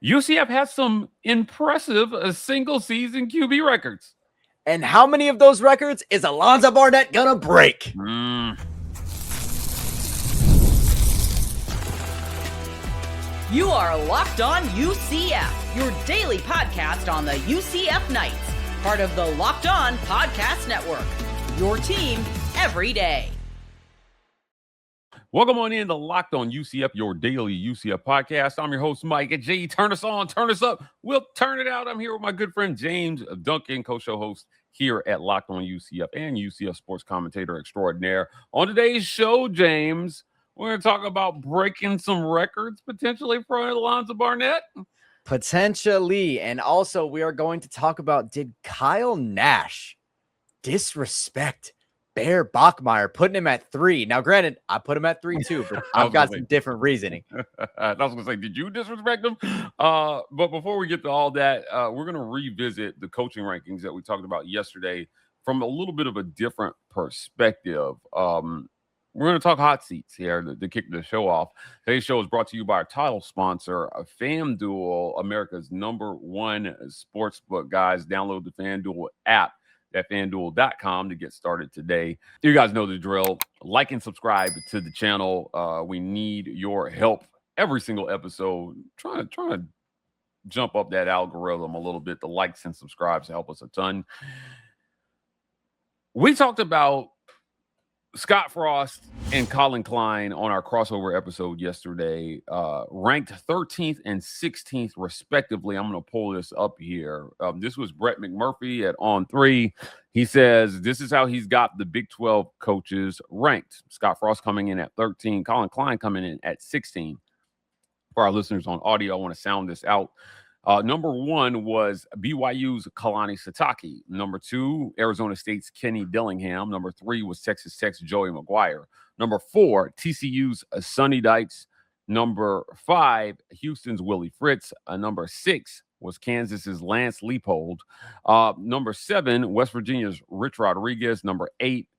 UCF has some impressive single-season QB records. And how many of those records is Alonza Barnett gonna break? You are Locked On UCF, your daily podcast on the UCF Knights, part of the Locked On Podcast Network, your team every day. Welcome on in to Locked On UCF, your daily UCF podcast. I'm your host, Mike G. Turn us on, turn us up. We'll turn it out. I'm here with my good friend, James Duncan, co-show host here at Locked On UCF and UCF sports commentator extraordinaire. On today's show, James, we're going to talk about breaking some records potentially for Alonza Barnett. Potentially. And also, we are going to talk about, did Kyle Nash disrespect Bear Bachmeier, putting him at 3? Now, granted, I put him at 3 too, but I've got some different reasoning. I was going to say, did you disrespect him? But before we get to all that, we're going to revisit the coaching rankings that we talked about yesterday from a little bit of a different perspective. We're going to talk hot seats here to kick the show off. Today's show is brought to you by our title sponsor, FanDuel, America's #1 sportsbook. Guys, download the FanDuel app at FanDuel.com to get started today. You guys know the drill. Like and subscribe to the channel. We need your help every single episode. Trying to jump up that algorithm a little bit. The likes and subscribes help us a ton. We talked about Scott Frost and Colin Klein on our crossover episode yesterday, ranked 13th and 16th respectively. I'm going to pull this up here. This was Brett McMurphy at On 3. He says this is how he's got the Big 12 coaches ranked. Scott Frost coming in at 13, Colin Klein coming in at 16. For our listeners on audio, I want to sound this out. Number 1 was BYU's Kalani Sitake. Number 2, Arizona State's Kenny Dillingham. Number 3 was Texas Tech's Joey McGuire. Number 4, TCU's Sonny Dykes. Number 5, Houston's Willie Fritz. Number 6 was Kansas's Lance Leipold. Number 7, West Virginia's Rich Rodriguez. Number 8,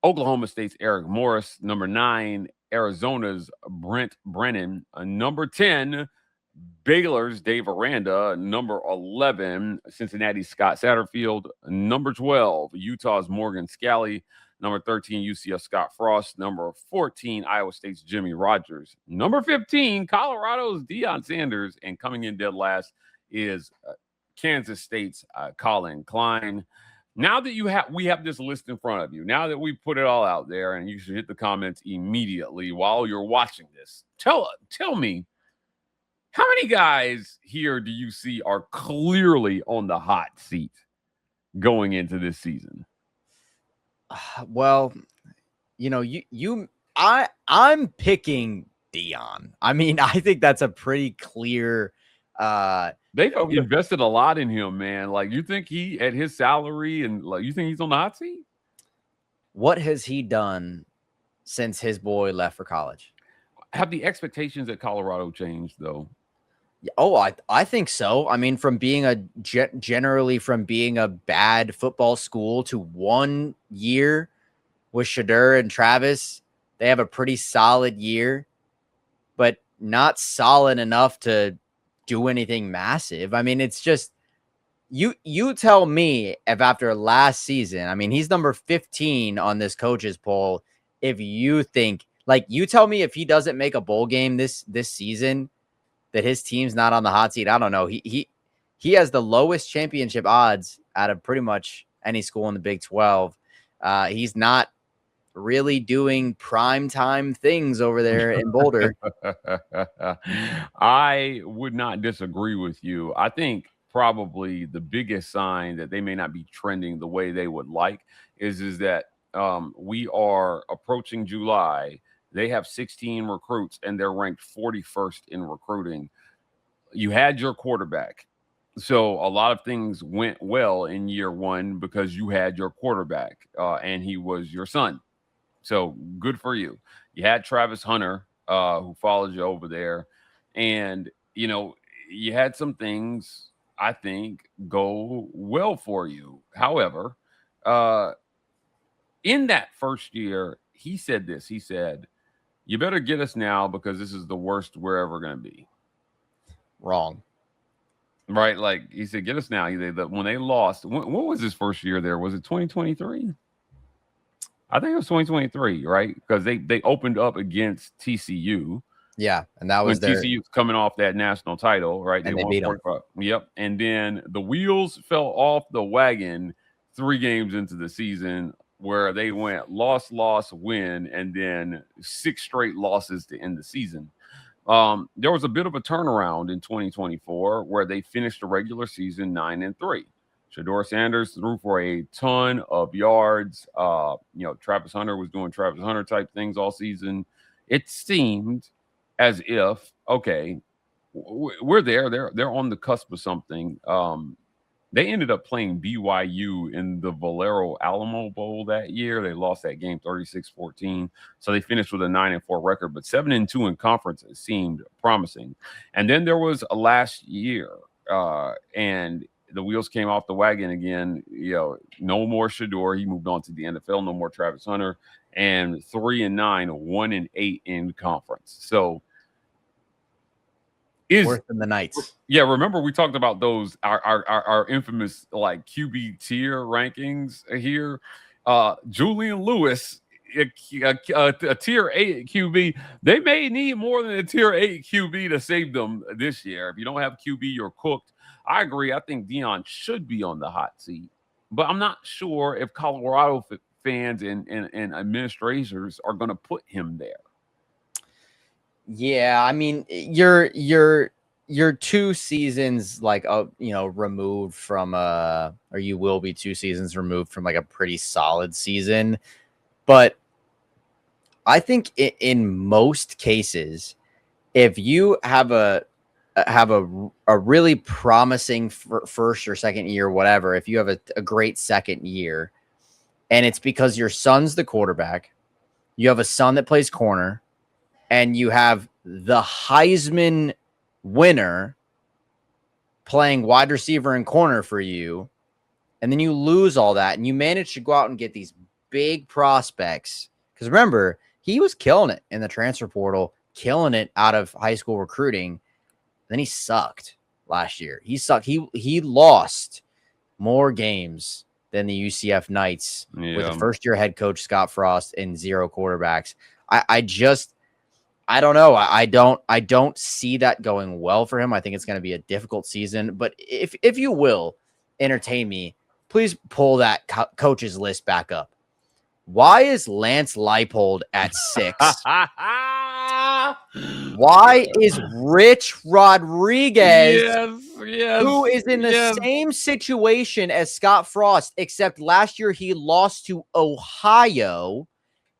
Oklahoma State's Eric Morris. Number 9, Arizona's Brent Brennan. Number 10, Baylor's Dave Aranda. Number 11, Cincinnati's Scott Satterfield. Number 12, Utah's Morgan Scalley. Number 13, UCF Scott Frost. Number 14, Iowa State's Jimmy Rogers. Number 15, Colorado's Deion Sanders. And coming in dead last is Kansas State's Colin Klein. Now that we have this list in front of you, now that we put it all out there, and you should hit the comments immediately while you're watching this, tell me, how many guys here do you see are clearly on the hot seat going into this season? Well, I'm picking Deion. I mean, I think that's a pretty clear. They've invested a lot in him, man. Like, you think he, at his salary, and like, you think he's on the hot seat? What has he done since his boy left for college? Have the expectations at Colorado changed, though? Oh, I think so. I mean, from being generally from being a bad football school to 1 year with Shadur and Travis, they have a pretty solid year, but not solid enough to do anything massive. I mean, it's just you tell me if after last season, I mean, he's number 15 on this coaches poll. If you think, like, you tell me if he doesn't make a bowl game this season, that his team's not on the hot seat. I don't know. He has the lowest championship odds out of pretty much any school in the Big 12. He's not really doing prime time things over there in Boulder. I would not disagree with you. I think probably the biggest sign that they may not be trending the way they would like is that we are approaching July. They have 16 recruits, and they're ranked 41st in recruiting. You had your quarterback. So a lot of things went well in year 1 because you had your quarterback, and he was your son. So good for you. You had Travis Hunter, who followed you over there. And, you had some things, I think, go well for you. However, in that first year, he said this. He said, you better get us now because this is the worst we're ever going to be. wrong. Right? Like he said, get us now. When they lost, when was his first year there? Was it 2023? I think it was 2023, right? Because they opened up against TCU. Yeah, and that When was their TCU's coming off that national title, right? and they won beat 'em. 45. Yep. And then the wheels fell off the wagon 3 games into the season, where they went loss, win, and then 6 straight losses to end the season. There was a bit of a turnaround in 2024 where they finished the regular season 9-3. Shedeur Sanders threw for a ton of yards. Travis Hunter was doing Travis Hunter type things all season. It seemed as if, okay, we're there. They're on the cusp of something. They ended up playing BYU in the Valero Alamo Bowl that year. They lost that game 36-14. So they finished with a 9-4 record, but 7-2 in conference seemed promising. And then there was a last year, and the wheels came off the wagon again. No more Shedeur. He moved on to the NFL. No more Travis Hunter. And 3-9, 1-8 in conference. So worse than the Knights. Yeah, remember we talked about those our infamous like QB tier rankings here. Julian Lewis, a tier 8 QB. They may need more than a tier 8 QB to save them this year. If you don't have QB, you're cooked. I agree. I think Deion should be on the hot seat, but I'm not sure if Colorado fans and administrators are going to put him there. Yeah, I mean, you're 2 seasons removed from or you will be 2 seasons removed from like a pretty solid season. But I think in most cases, if you have a really promising first or second year, whatever, if you have a great second year, and it's because your son's the quarterback, you have a son that plays corner, and you have the Heisman winner playing wide receiver and corner for you, and then you lose all that, and you manage to go out and get these big prospects. Because remember, he was killing it in the transfer portal, killing it out of high school recruiting. Then he sucked last year. He sucked. He lost more games than the UCF Knights with the first-year head coach Scott Frost and 0 quarterbacks. I don't know. I don't see that going well for him. I think it's going to be a difficult season. But if you will entertain me, please pull that coach's list back up. Why is Lance Leipold at 6? Why is Rich Rodriguez, who is in the same situation as Scott Frost, except last year he lost to Ohio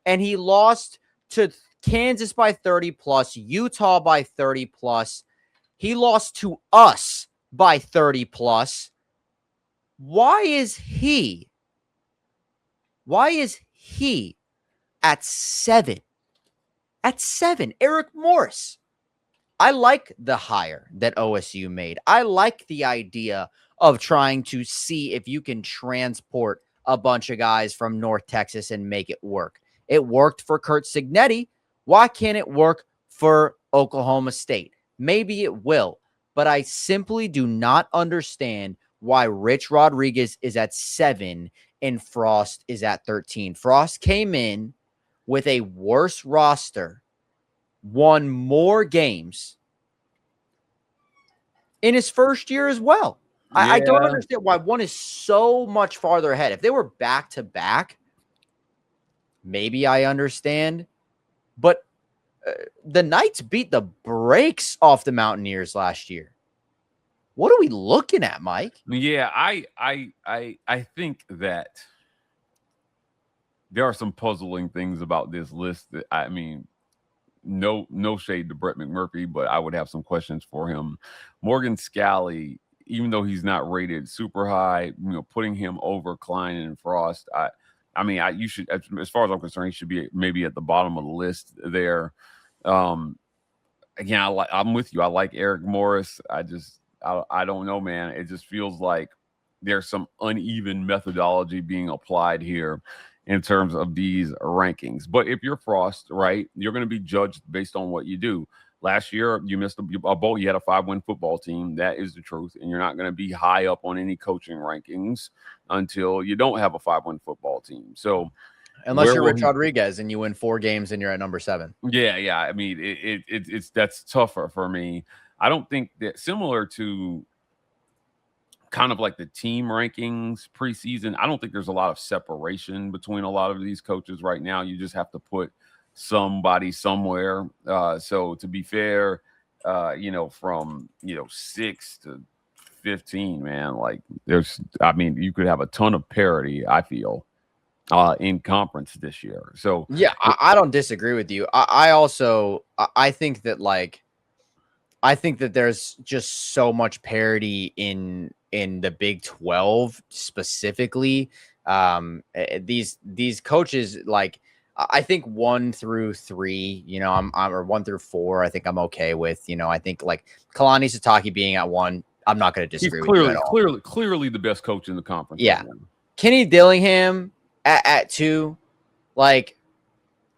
and he lost to Kansas by 30+, Utah by 30+. He lost to us by 30+. Why is he at 7? At 7, Eric Morris. I like the hire that OSU made. I like the idea of trying to see if you can transport a bunch of guys from North Texas and make it work. It worked for Kurt Cignetti. Why can't it work for Oklahoma State? Maybe it will, but I simply do not understand why Rich Rodriguez is at 7 and Frost is at 13. Frost came in with a worse roster, won more games in his first year as well. Yeah. I don't understand why one is so much farther ahead. If they were back-to-back, maybe I understand. But the Knights beat the brakes off the Mountaineers last year. What are we looking at, Mike? Yeah, I think that there are some puzzling things about this list. That, I mean, no shade to Brett McMurphy, but I would have some questions for him. Morgan Scalley, even though he's not rated super high, putting him over Klein and Frost, you should, as far as I'm concerned, he should be maybe at the bottom of the list there. Again, I'm with you. I like Eric Morris. I don't know, man. It just feels like there's some uneven methodology being applied here in terms of these rankings. But if you're Frost, right, you're going to be judged based on what you do. Last year, you missed a bowl. You had a 5-win football team. That is the truth. And you're not going to be high up on any coaching rankings until you don't have a 5-win football team. So, unless you're Rich Rodriguez and you win 4 games and you're at number 7. Yeah. I mean, it's that's tougher for me. I don't think that, similar to kind of like the team rankings preseason, I don't think there's a lot of separation between a lot of these coaches right now. You just have to put somebody somewhere. So to be fair, from 6 to 15, man, like you could have a ton of parity, I feel, in conference this year. So yeah, I don't disagree with you. I think that there's just so much parity in the Big 12 specifically. These coaches, like, I think 1 through 3, or 1 through 4, I think I'm okay with. I think like Kalani Sitake being at 1, I'm not going to disagree with you at all. Clearly the best coach in the conference. Yeah. Right, Kenny Dillingham at 2, like,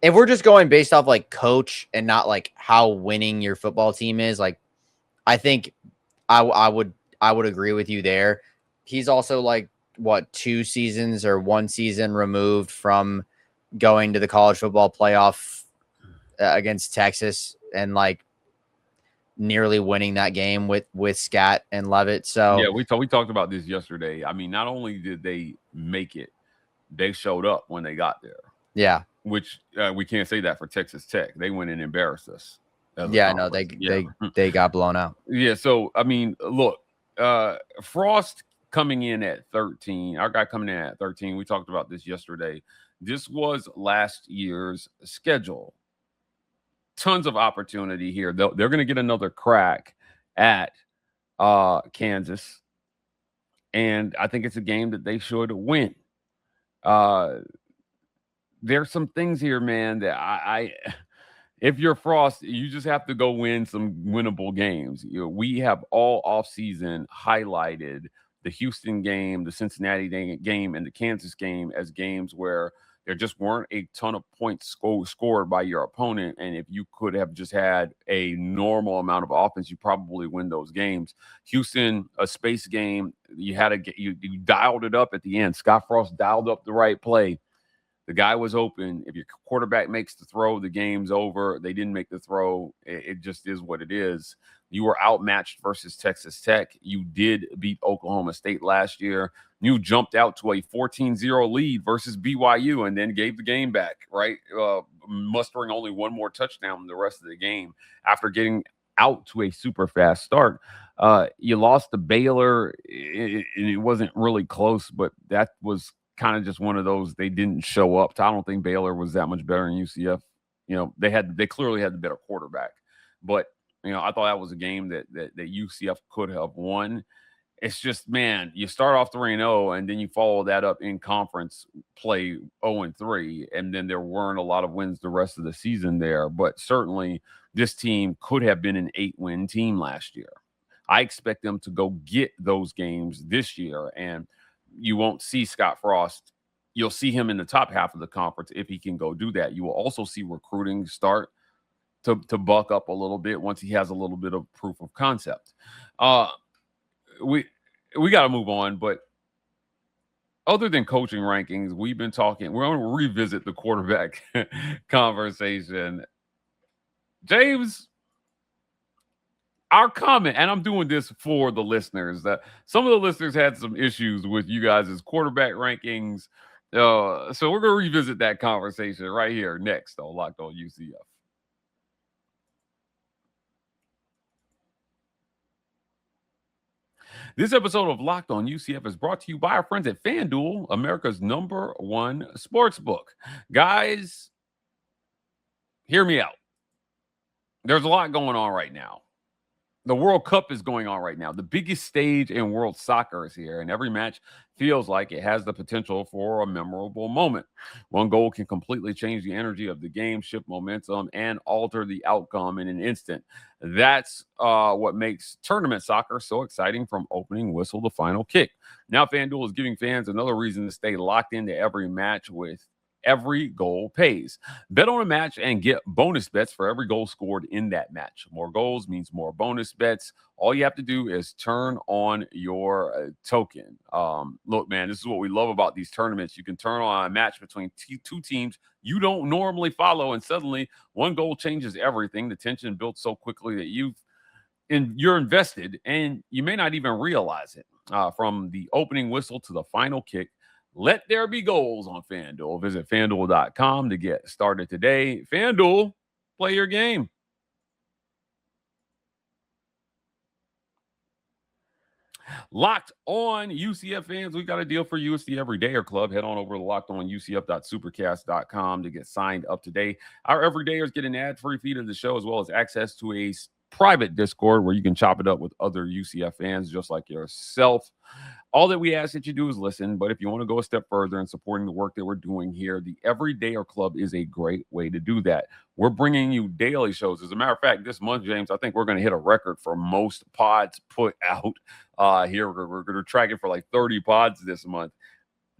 if we're just going based off like coach and not like how winning your football team is, like, I think I would agree with you there. He's also like 2 seasons or 1 season removed from going to the college football playoff against Texas and like nearly winning that game with Scat and Levitt. So yeah, we talked about this yesterday. I mean, not only did they make it, they showed up when they got there. Yeah, which we can't say that for Texas Tech. They went and embarrassed us. Yeah, no, they got blown out. Yeah, so I mean, look, Frost coming in at 13. Our guy coming in at 13. We talked about this yesterday. This was last year's schedule. Tons of opportunity here. They're going to get another crack at Kansas, and I think it's a game that they should win. There's some things here, man, that I if you're Frost, you just have to go win some winnable games. We have all offseason highlighted the Houston game, the Cincinnati game, and the Kansas game as games where there just weren't a ton of points scored by your opponent. And if you could have just had a normal amount of offense, you probably win those games. Houston, a space game, you dialed it up at the end. Scott Frost dialed up the right play. The guy was open. If your quarterback makes the throw, the game's over. They didn't make the throw. It just is what it is. You were outmatched versus Texas Tech. You did beat Oklahoma State last year. You jumped out to a 14-0 lead versus BYU and then gave the game back, right? Mustering only 1 more touchdown in the rest of the game after getting out to a super fast start. You lost to Baylor. It wasn't really close, but that was kind of just one of those they didn't show up to. I don't think Baylor was that much better than UCF. They clearly had the better quarterback. But, I thought that was a game that UCF could have won. It's just, man, you start off 3-0 and then you follow that up in conference play 0-3, and then there weren't a lot of wins the rest of the season there. But certainly this team could have been an 8-win team last year. I expect them to go get those games this year, and you won't see Scott Frost. You'll see him in the top half of the conference if he can go do that. You will also see recruiting start to buck up a little bit once he has a little bit of proof of concept. We got to move on, but other than coaching rankings, we're going to revisit the quarterback conversation. James, our comment, and I'm doing this for the listeners, that some of the listeners had some issues with you guys' quarterback rankings. So we're going to revisit that conversation right here next on Locked On UCF. This episode of Locked On UCF is brought to you by our friends at FanDuel, America's #1 sportsbook. Guys, hear me out. There's a lot going on right now. The World Cup is going on right now. The biggest stage in world soccer is here, and every match feels like it has the potential for a memorable moment. One goal can completely change the energy of the game, shift momentum, and alter the outcome in an instant. That's what makes tournament soccer so exciting, from opening whistle to final kick. Now FanDuel is giving fans another reason to stay locked into every match with Every goal pays. Bet on a match and get bonus bets for every goal scored in that match. More goals means more bonus bets. All you have to do is turn on your token. Look, man, this is what we love about these tournaments. You can turn on a match between two teams you don't normally follow, and suddenly one goal changes everything. The tension built so quickly that you're invested, and you may not even realize it. From the opening whistle to the final kick, let there be goals on FanDuel. Visit FanDuel.com to get started today. FanDuel, play your game. Locked On UCF fans, we got a deal for you. It's the Everydayer Club. Head on over to lockedonUCF.supercast.com to get signed up today. Our Everydayers get an ad-free feed of the show, as well as access to a private Discord where you can chop it up with other UCF fans just like yourself. All that we ask that you do is listen, but if you want to go a step further in supporting the work that we're doing here, the Everydayer Club is a great way to do that. We're bringing you daily shows. As a matter of fact, this month, James, I think we're going to hit a record for most pods put out here. We're going to track it for like 30 pods this month.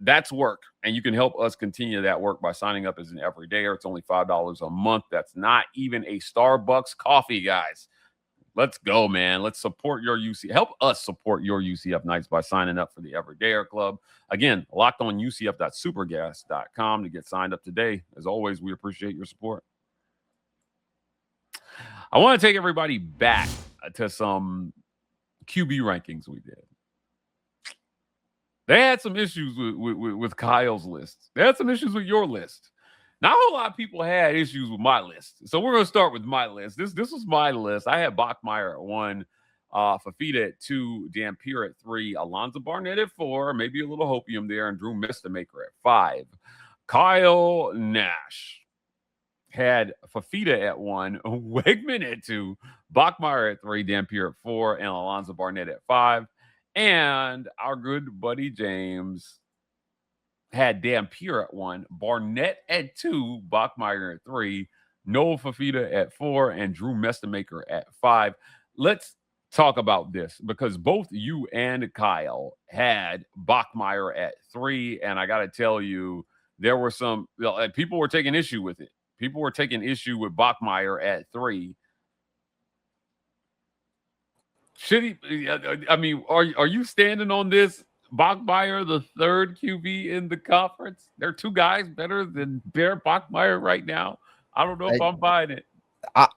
That's work, and you can help us continue that work by signing up as an Everydayer. It's only $5 a month. That's not even a Starbucks coffee, guys. Let's go, man. Let's support your UCF. Help us support your UCF Knights by signing up for the Everydayer Club. Again, locked on UCF.supercast.com to get signed up today. As always, we appreciate your support. I want to take everybody back to some QB rankings we did. They had some issues with Kyle's list. They had some issues with your list. Not a whole lot of people had issues with my list. So we're going to start with my list. This was my list. I had Bachmeier at 1, Fafita at 2, Dampier at 3, Alonza Barnett at 4, maybe a little hopium there, and Drew Mestamaker at 5. Kyle Nash had Fafita at 1, Wegman at 2, Bachmeier at 3, Dampier at 4, and Alonza Barnett at 5. And our good buddy James had Dampier at 1, Barnett at 2, Bachmeier at 3, Noah Fafita at 4, and Drew Mestamaker at 5. Let's talk about this because both you and Kyle had Bachmeier at 3, and I got to tell you, there were some people were taking issue with it. People were taking issue with Bachmeier at 3. Should he? I mean, are you standing on this? Bachmeier, the third QB in the conference. There are two guys better than Bear Bachmeier right now. I don't know if I'm buying it.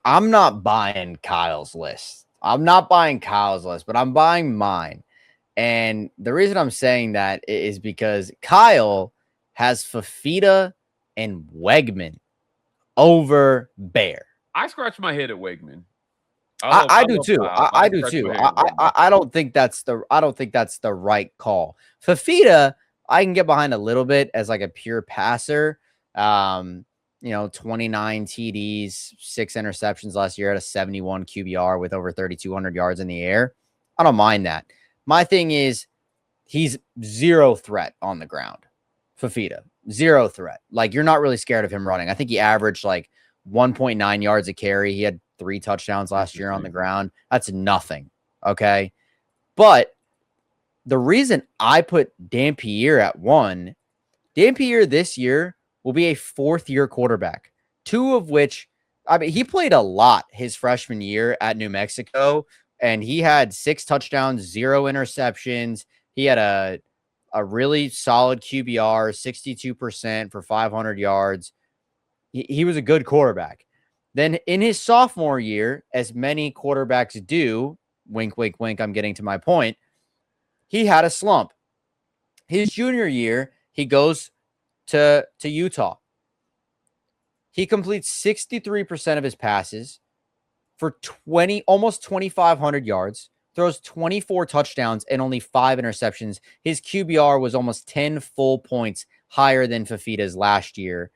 I'm not buying Kyle's list. But I'm buying mine. And the reason I'm saying that is because Kyle has Fafita and Wegman over Bear. I scratch my head at Wegman. I do too. I do too. I don't think that's the right call. Fafita, I can get behind a little bit as like a pure passer. 29 TDs, 6 interceptions last year at a 71 QBR with over 3,200 yards in the air. I don't mind that. My thing is he's zero threat on the ground. Fafita, zero threat. Like, you're not really scared of him running. I think he averaged like 1.9 yards a carry. He had 3 touchdowns last year on the ground. That's nothing. Okay. But the reason I put Dampier at 1, Dampier this year will be a 4th-year quarterback, 2 of which, I mean, he played a lot his freshman year at New Mexico, and he had 6 touchdowns, 0 interceptions. He had a really solid QBR, 62% for 500 yards. He was a good quarterback. Then in his sophomore year, as many quarterbacks do, wink, wink, wink, I'm getting to my point, he had a slump. His junior year, he goes to Utah. He completes 63% of his passes for almost 2,500 yards, throws 24 touchdowns and only 5 interceptions. His QBR was almost 10 full points higher than Fafita's last year,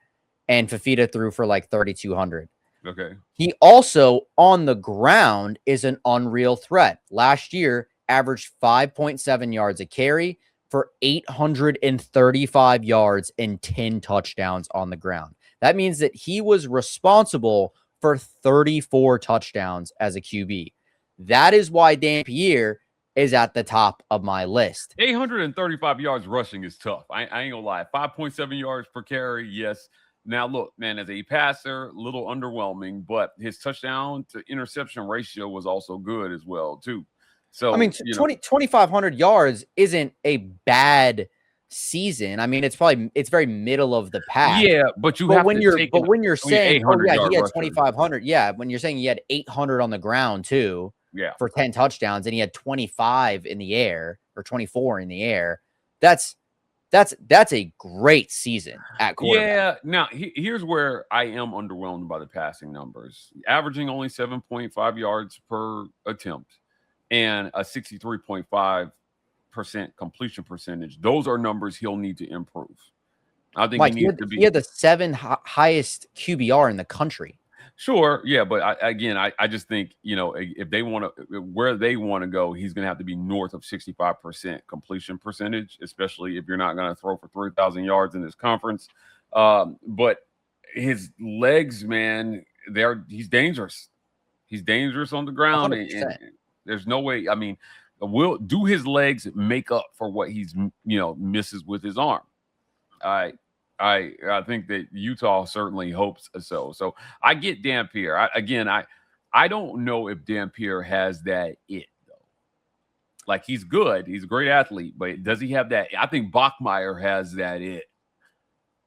and Fafita threw for like 3,200. Okay. He also, on the ground, is an unreal threat. Last year, averaged 5.7 yards a carry for 835 yards and 10 touchdowns on the ground. That means that he was responsible for 34 touchdowns as a QB. That is why Dampier is at the top of my list. 835 yards rushing is tough. I ain't gonna lie. 5.7 yards per carry, yes. Now, look, man, as a passer, a little underwhelming, but his touchdown to interception ratio was also good as well, too. So, I mean, 2,500 yards isn't a bad season. I mean, it's very middle of the pack. Yeah, but when you're saying, oh, yeah, he had 2,500. Yeah, when you're saying he had 800 on the ground, too, for 10 touchdowns, and he had 25 in the air or 24 in the air, that's a great season at quarterback. Yeah. Now, here's where I am underwhelmed by the passing numbers. Averaging only 7.5 yards per attempt and a 63.5% completion percentage. Those are numbers he'll need to improve. I think Mike, he needs to be. He had the 7th highest QBR in the country. Sure, yeah, but I just think, if they want to, where they want to go, he's going to have to be north of 65% completion percentage, especially if you're not going to throw for 3,000 yards in this conference. But his legs, man, he's dangerous. He's dangerous on the ground, and there's no way. I mean, do his legs make up for what he's misses with his arm? I think that Utah certainly hopes so. So I get Dampier. I don't know if Dampier has that it though. Like, he's good, he's a great athlete, but does he have that? I think Bachmeier has that it.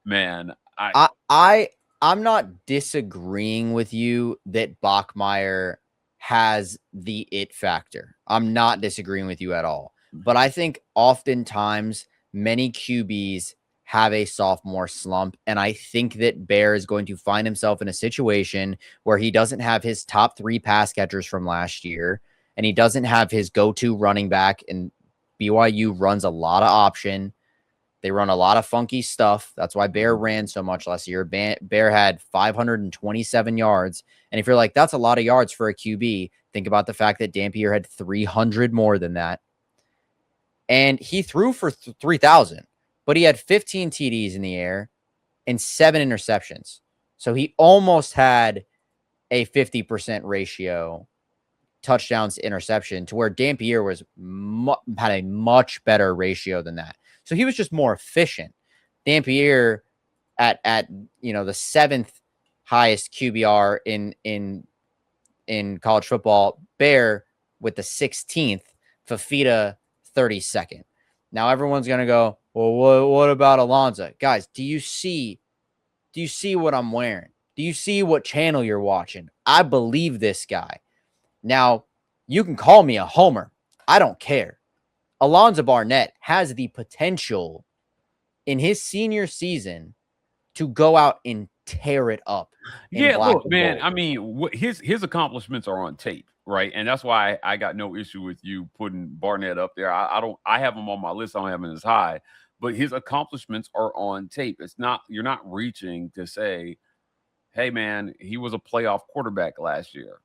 Man, I'm not disagreeing with you that Bachmeier has the it factor. I'm not disagreeing with you at all. But I think oftentimes many QBs have a sophomore slump, and I think that Bear is going to find himself in a situation where he doesn't have his top 3 pass catchers from last year, and he doesn't have his go-to running back, and BYU runs a lot of option. They run a lot of funky stuff. That's why Bear ran so much last year. Bear had 527 yards, and if you're like, that's a lot of yards for a QB, think about the fact that Dampier had 300 more than that, and he threw for 3,000. But he had 15 TDs in the air and 7 interceptions. So he almost had a 50% ratio touchdowns to interception, to where Dampier had a much better ratio than that. So he was just more efficient. Dampier at the 7th highest QBR in college football, Bear with the 16th, Fafita 32nd. Now everyone's going to go, well, what about Alonza? Guys, do you see what I'm wearing? Do you see what channel you're watching? I believe this guy. Now, you can call me a homer. I don't care. Alonza Barnett has the potential in his senior season to go out and tear it up. Yeah, look, man, I mean, his accomplishments are on tape, right? And that's why I got no issue with you putting Barnett up there. I have him on my list. I don't have him as high, but his accomplishments are on tape. You're not reaching to say, hey, man, he was a playoff quarterback last year.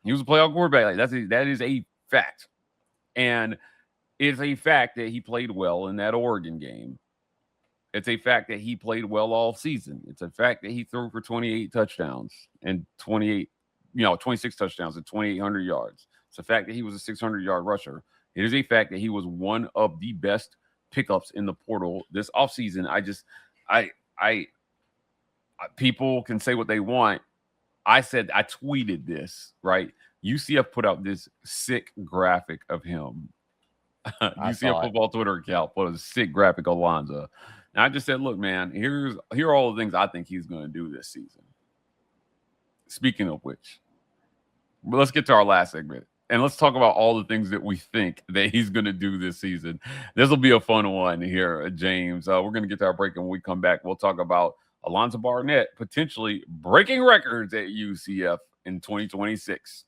He was a playoff quarterback. That is a fact. And it's a fact that he played well in that Oregon game. It's a fact that he played well all season. It's a fact that he threw for 28 touchdowns and 26 touchdowns and 2,800 yards. It's a fact that he was a 600-yard rusher. It is a fact that he was one of the best pickups in the portal this offseason. People can say what they want. I tweeted this, right? UCF put out this sick graphic of him. UCF football Twitter account put a sick graphic of Alonza. And I just said, look, man, here are all the things I think he's going to do this season. Speaking of which, let's get to our last segment. And let's talk about all the things that we think that he's going to do this season. This will be a fun one here, James. We're going to get to our break, and when we come back, we'll talk about Alonza Barnett potentially breaking records at UCF in 2026.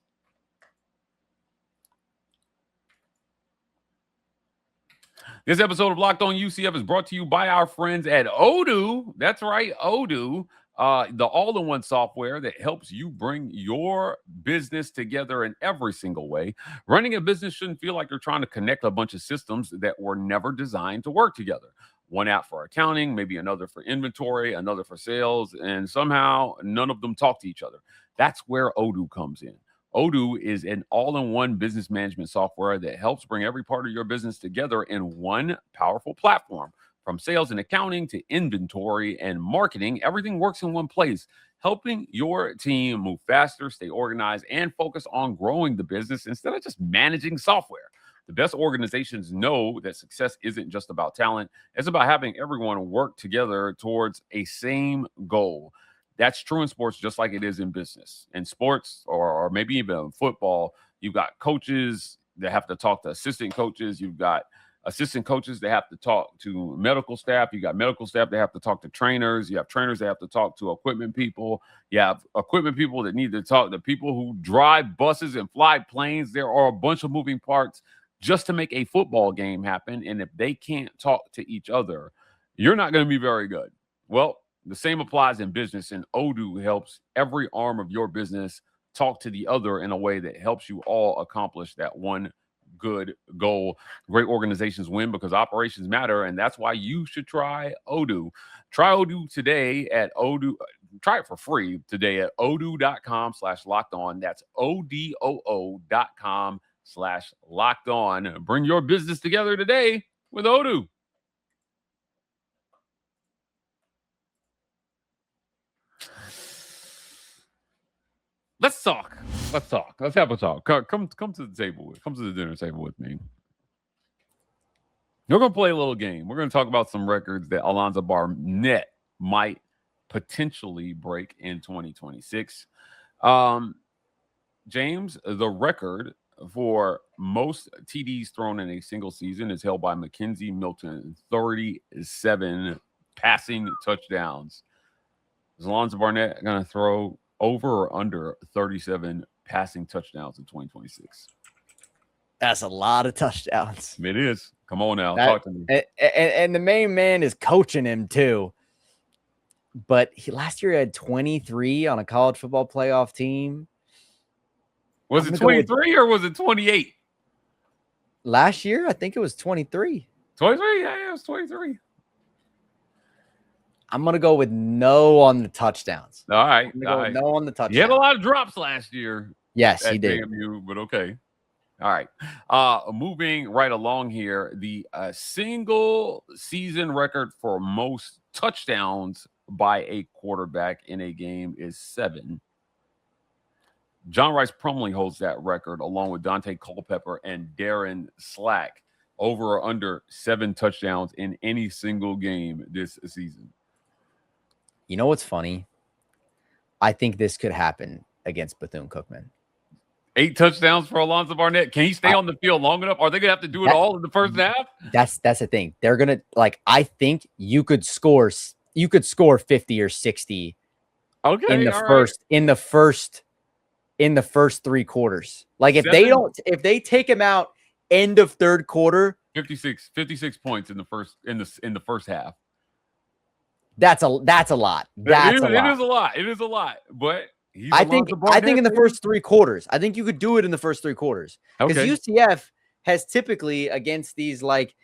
This episode of Locked On UCF is brought to you by our friends at Odoo. That's right, Odoo. The all-in-one software that helps you bring your business together in every single way. Running a business shouldn't feel like you're trying to connect a bunch of systems that were never designed to work together. One app for accounting, maybe another for inventory, another for sales, and somehow none of them talk to each other. That's where Odoo comes in. Odoo is an all-in-one business management software that helps bring every part of your business together in one powerful platform. From sales and accounting to inventory and marketing, everything works in one place, helping your team move faster, stay organized, and focus on growing the business instead of just managing software. The best organizations know that success isn't just about talent. It's about having everyone work together towards a same goal. That's true in sports just like it is in business. In sports or maybe even football, you've got coaches that have to talk to assistant coaches. You've got assistant coaches that have to talk to medical staff. You got medical staff that have to talk to trainers. You have trainers that have to talk to equipment people. You have equipment people that need to talk to people who drive buses and fly planes. There are a bunch of moving parts just to make a football game happen. And if they can't talk to each other, you're not going to be very good. Well, the same applies in business, and Odoo helps every arm of your business talk to the other in a way that helps you all accomplish that one good goal. Great organizations win because operations matter, and that's why you should try Odoo. Try Odoo today at Odoo. Try it for free today at odoo.com/lockedon. That's odoo.com/lockedon. Bring your business together today with Odoo. Let's talk. Let's have a talk. Come to the table. Come to the dinner table with me. We're going to play a little game. We're going to talk about some records that Alonza Barnett might potentially break in 2026. James, the record for most TDs thrown in a single season is held by McKenzie Milton, 37 passing touchdowns. Is Alonza Barnett going to throw over or under 37 passing touchdowns in 2026? That's a lot of touchdowns. It is. Come on now. Talk to me. And the main man is coaching him too. But last year he had 23 on a college football playoff team. Was it 23 or was it 28? Last year, I think it was 23. 23? Yeah, it was 23. I'm going to go with no on the touchdowns. All right. No on the touchdowns. He had a lot of drops last year. Yes, he did. JMU, but okay. All right. Moving right along here, the single season record for most touchdowns by a quarterback in a game is 7. John Rice Plumlee holds that record along with Dante Culpepper and Darren Slack, over or under 7 touchdowns in any single game this season. You know what's funny? I think this could happen against Bethune-Cookman. 8 touchdowns for Alonza Barnett. Can he stay on the field long enough? Are they gonna have to do it all in the first half? That's the thing. They're gonna I think you could score 50 or 60 in the first 3 quarters. Like if they take him out end of third quarter, 56 points in the first half. That's a lot. It is a lot. But I think in the first 3 quarters, I think you could do it in the first 3 quarters. Because UCF has typically against these like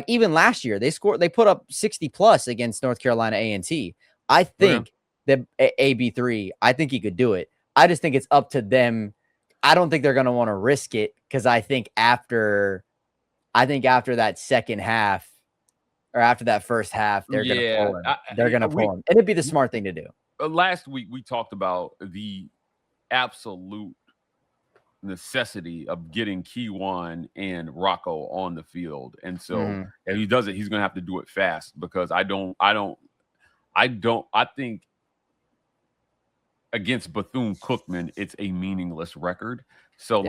even last year they put up 60 plus against North Carolina A&T. I think that AB3, I think he could do it. I just think it's up to them. I don't think they're going to want to risk it because I think after that second half or after that first half, they're going to pull him. They're going to pull him. And it'd be the smart thing to do. Last week, we talked about the absolute necessity of getting Keywan and Rocco on the field. And so if he does it, he's going to have to do it fast because I think against Bethune-Cookman, it's a meaningless record. So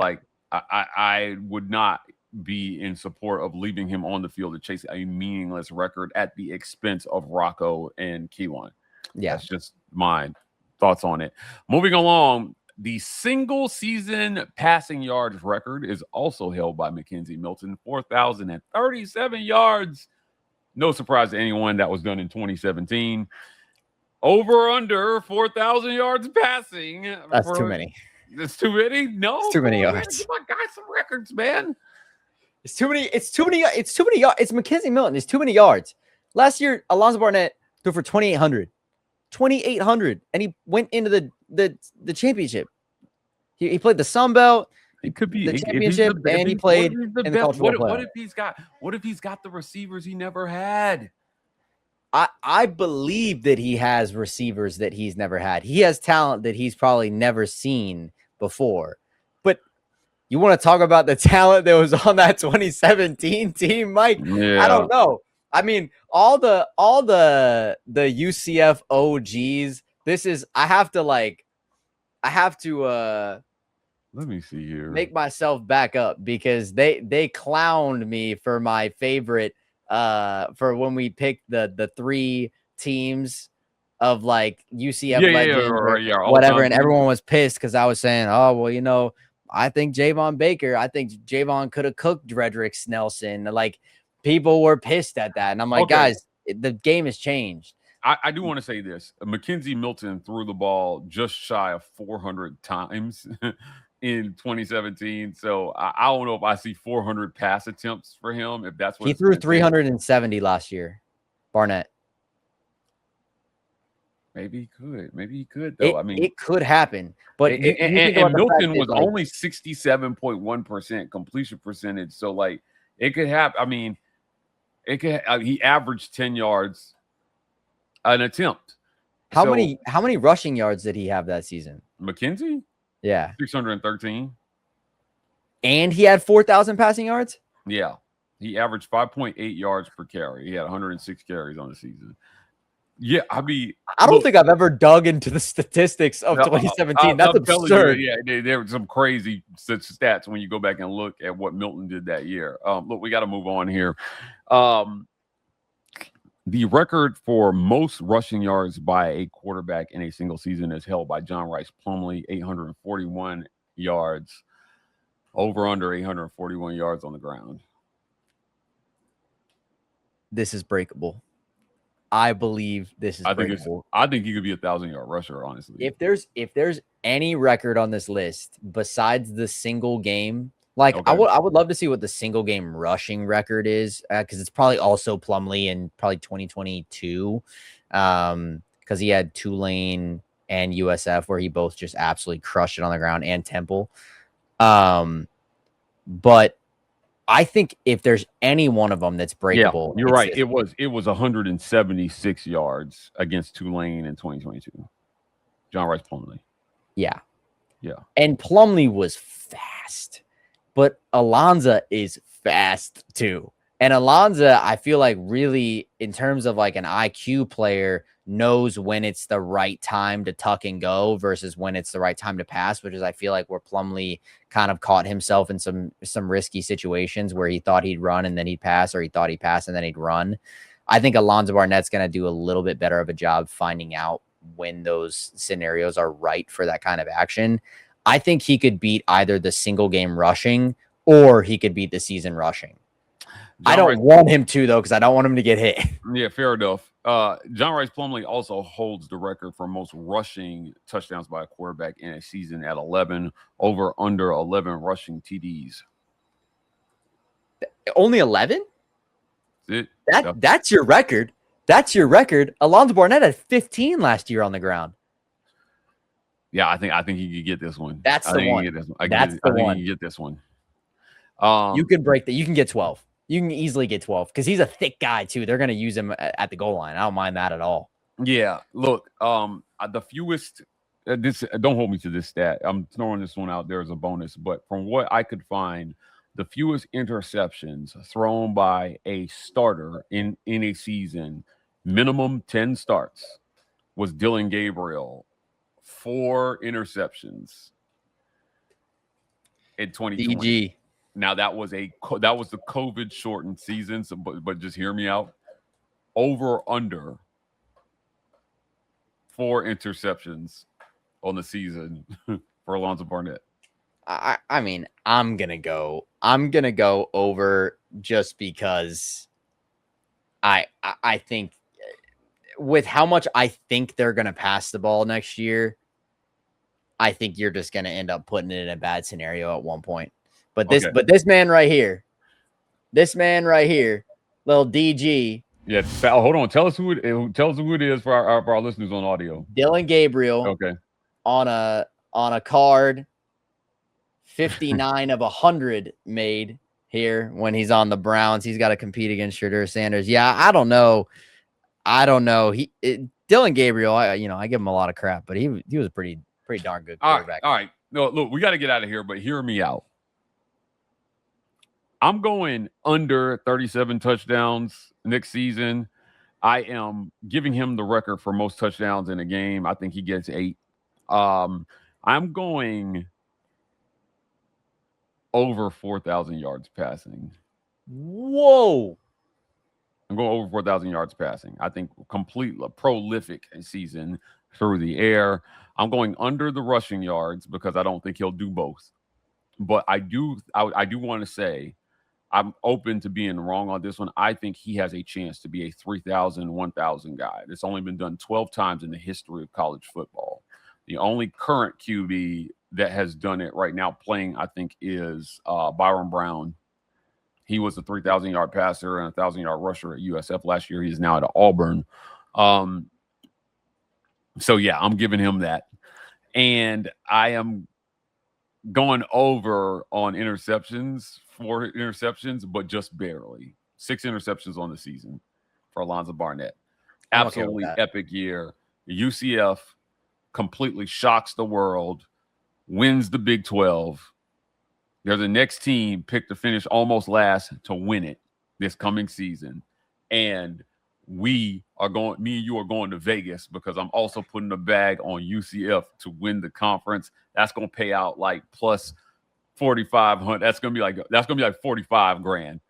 I would not be in support of leaving him on the field to chase a meaningless record at the expense of Rocco and Keywan. Yeah. That's just my thoughts on it. Moving along, the single season passing yards record is also held by McKenzie Milton, 4,037 yards. No surprise to anyone, that was done in 2017. Over or under 4,000 yards passing. That's too many. It's too many? No. It's too many yards. Give my guy some records, man. It's too many yards. It's McKenzie Milton. It's too many yards. Last year, Alonza Barnett threw for 2,800. 2,800. And he went into the championship. He played the Sun Belt. It could be the if championship, and he played in the college football playoff. What if he's got the receivers he never had? I believe that he has receivers that he's never had. He has talent that he's probably never seen before. But you want to talk about the talent that was on that 2017 team, Mike? Yeah. I don't know. I mean, all the UCF OGs. This is I have to let me see here. Make myself back up because they clowned me for my favorite for when we picked the 3 teams of like UCF legends or whatever, and everyone was pissed because I was saying, oh well, I think I think Javon could have cooked Dredrick Snelson. Like people were pissed at that, and I'm like, guys, the game has changed. I do want to say this: McKenzie Milton threw the ball just shy of 400 times in 2017. So I don't know if I see 400 pass attempts for him. If that's what he threw 370 last year, Barnett. Maybe he could though. It could happen, but and Milton was only 67.1% completion percentage. So like it could happen. I mean, he averaged 10 yards an attempt. How many rushing yards did he have that season? McKenzie? Yeah. 613. And he had 4,000 passing yards? Yeah. He averaged 5.8 yards per carry. He had 106 carries on the season. Yeah, I don't think I've ever dug into the statistics of 2017. That's absurd. There were some crazy stats when you go back and look at what Milton did that year. Look, we got to move on here. The record for most rushing yards by a quarterback in a single season is held by John Rhys Plumlee, 841 yards, over under 841 yards on the ground. This is breakable. I believe this is breakable. I think he could be a 1,000-yard rusher, honestly. If there's any record on this list besides the single game, like I would love to see what the single game rushing record is, because it's probably also Plumlee in probably 2022, because he had Tulane and USF where he both just absolutely crushed it on the ground, and Temple. But I think if there's any one of them that's breakable, you're right. It was 176 yards against Tulane in 2022. John Rhys Plumlee. Yeah. Yeah. And Plumlee was fast, but Alonza is fast too. And Alonza, I feel like really in terms of like an IQ player, knows when it's the right time to tuck and go versus when it's the right time to pass, which is I feel like where Plumlee kind of caught himself in some risky situations where he thought he'd run and then he'd pass, or he thought he'd pass and then he'd run. I think Alonza Barnett's going to do a little bit better of a job finding out when those scenarios are right for that kind of action. I think he could beat either the single game rushing or he could beat the season rushing. I don't want him to, though, because I don't want him to get hit. Yeah, fair enough. John Rhys Plumlee also holds the record for most rushing touchdowns by a quarterback in a season at 11, over under 11 rushing TDs. Only 11? That's your record. That's your record. Alonza Barnett had 15 last year on the ground. Yeah, I think he could get this one. That's the one. I think he can get this one. You can break that. You can get 12. You can easily get 12 because he's a thick guy too. They're going to use him at the goal line. I don't mind that at all. Yeah. Look, the fewest. Don't hold me to this stat. I'm throwing this one out there as a bonus, but from what I could find, the fewest interceptions thrown by a starter in a season, minimum 10 starts, was Dillon Gabriel. 4 interceptions in 2020. DG. Now that was the COVID shortened season. So, but just hear me out. Over under 4 interceptions on the season for Alonza Barnett. I mean, I'm gonna go over just because I think with how much I think they're gonna pass the ball next year, I think you're just gonna end up putting it in a bad scenario at one point. But this man right here, little DG. Yeah, hold on. Tell us who it is for our listeners on audio. Dillon Gabriel. Okay. On a card 59 of 100 made here when he's on the Browns. He's got to compete against Shedeur Sanders. Yeah, I don't know. Dylan Gabriel, I give him a lot of crap, but he was a pretty darn good quarterback. All right. No, look, we got to get out of here, but hear me out. I'm going under 37 touchdowns next season. I am giving him the record for most touchdowns in a game. I think he gets 8. I'm going over 4,000 yards passing. Whoa. I'm going over 4,000 yards passing. I think completely prolific season through the air. I'm going under the rushing yards because I don't think he'll do both. But I do want to say I'm open to being wrong on this one. I think he has a chance to be a 3,000, 1,000 guy. It's only been done 12 times in the history of college football. The only current QB that has done it right now playing, I think, is Byron Brown. He was a 3,000-yard passer and a 1,000-yard rusher at USF last year. He's now at Auburn. So, yeah, I'm giving him that. And I am going over on interceptions, 4 interceptions, but just barely. 6 interceptions on the season for Alonza Barnett. Absolutely epic year. UCF completely shocks the world, wins the Big 12. They're the next team picked to finish almost last to win it this coming season. And me and you are going to Vegas because I'm also putting a bag on UCF to win the conference. That's going to pay out like plus 4,500. That's going to be like 45 grand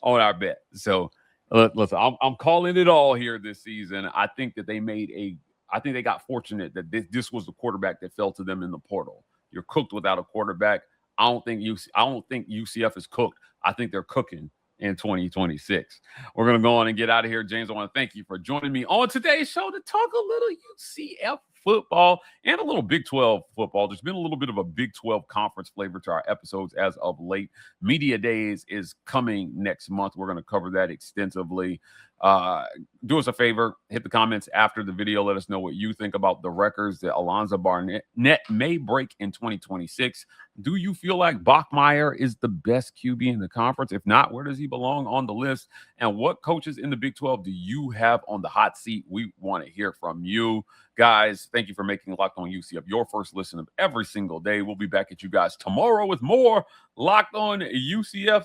on our bet. So listen, I'm calling it all here this season. I think that they got fortunate that this was the quarterback that fell to them in the portal. You're cooked without a quarterback. I don't think UCF is cooked. I think they're cooking in 2026. We're going to go on and get out of here. James, I want to thank you for joining me on today's show to talk a little UCF football and a little Big 12 football. There's been a little bit of a Big 12 conference flavor to our episodes as of late. Media Days is coming next month. We're going to cover that extensively. Do us a favor, hit the comments after the video. Let us know what you think about the records that Alonza Barnett may break in 2026. Do you feel like Bachmeier is the best QB in the conference? If not, where does he belong on the list? And what coaches in the Big 12 do you have on the hot seat? We want to hear from you. Guys, thank you for making Locked On UCF your first listen of every single day. We'll be back at you guys tomorrow with more Locked On UCF.